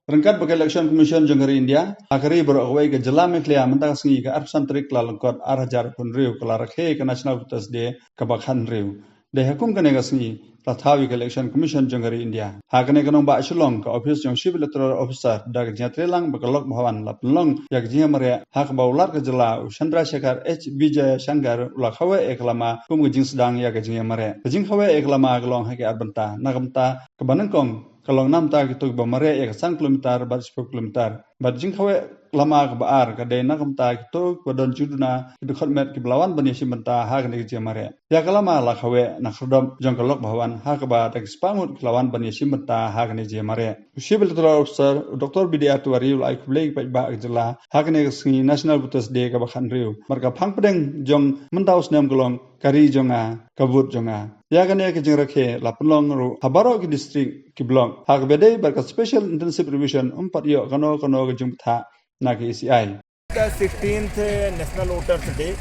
Rangkat bagi election commission jangari India, akhiri berawai ke jelam eklia mentang sengi ke arsan trik lalengkot arhajar pun riu ke larakhe ke national voters day ke bakhan riu. Deh hukum kene ke sengi, tathawi ke election commission jangari India. Hakane ke nombak shilong ke office yang civil electoral officer dak jatrelang bekelok bhawan la penlong yak jingiamareh hak baular ke jela Chandra Shekhar H Vijay Shankar ula khawe eklama kum ke jing sedang yak jingiamareh. Jing khawe eklama gelong hake arbenta nagamta ke banengkong kalau nam ta gitu bamare ek 1 kilometer bar 10 kilometer bar jing khawe lama ke baar ke de nakam ta gitu badon jingduna dkhot met ke belawan bani shimbynta ha ke jingiamareh ya kalama la khawe na khrdom jong kalok bhawan ha ke ba tak spangut lawan bani shimbynta ha ke jingiamareh civil electoral officer Dr. BDR tuari ul ai kublei pa ba jela ha ke singi national voters day ke bakhan riu marka phang pedeng jong mentaus nem golong kari jonga kabut jonga ya gane ke jingrakhe la penlong ru habaro ki district ki blong hak bedai barka special intensive revision umpat yo kano ke jingtha na ki CI the 16th national voters day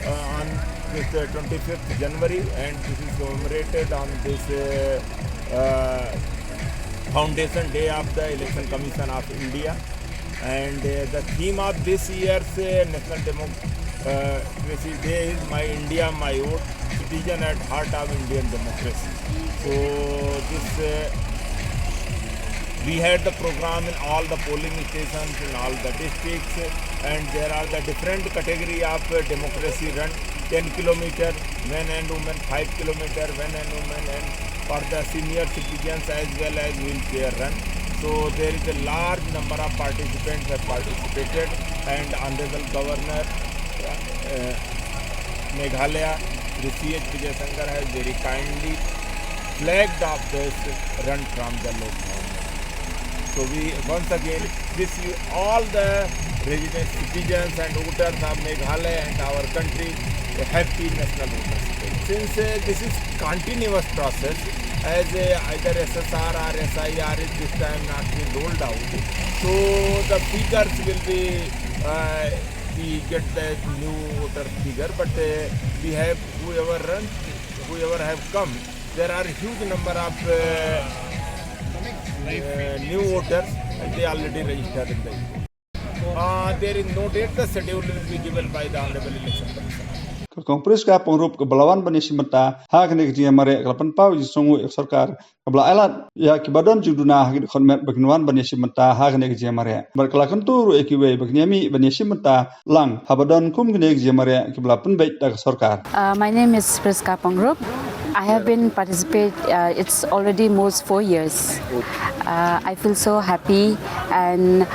on this 25th January and this is commemorated on this foundation day of the election commission of India and the theme of this year's national democracy day is my India my vote, citizen at heart of Indian democracy. So this we had the program in all the polling stations in all the districts and there are the different category of democracy run 10 kilometer men and women 5 kilometer men and women and for the senior citizens as well as wheelchair run. So there is a large number of participants have participated and Honorable Governor Meghalaya, the C.H. Vijay Shankar has very kindly flagged off this run from the local government. So we once again wish you all the resident citizens and voters of Meghalaya and our country a happy national voters day. Since this is continuous process as either SSR or SIR is this time not being rolled out, so the figures will be we get the new voter figure, but we have whoever have come, there are huge number of new voters and they already registered in the there is no date, the schedule will be given by the Honorable Election Commission. Kong Prisca pengrup ke belawan bani shimbynta ha ke jingiamareh kelapan pau jisongu sarkar kebla alat ya kibadon jingduna ha dkhot met bagnuan bani shimbynta ha ke jingiamareh berkala kentu ru ekiwe bagniami bani shimbynta lang habadon kum ke jingiamareh kibla penbait dak sarkar. My name is Prisca Pengrup. I have been participate. It's already most 4 years. I feel so happy and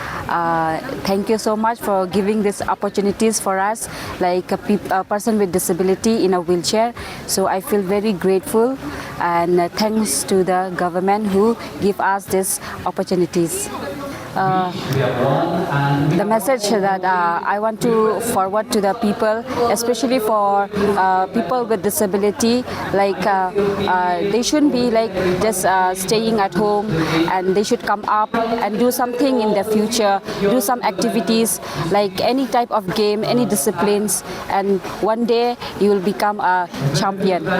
thank you so much for giving these opportunities for us, like a person with disability in a wheelchair. So I feel very grateful and thanks to the government who give us these opportunities. The message that I want to forward to the people, especially for people with disability, like they shouldn't be like just staying at home, and they should come up and do something in the future, do some activities like any type of game, any disciplines, and one day you will become a champion.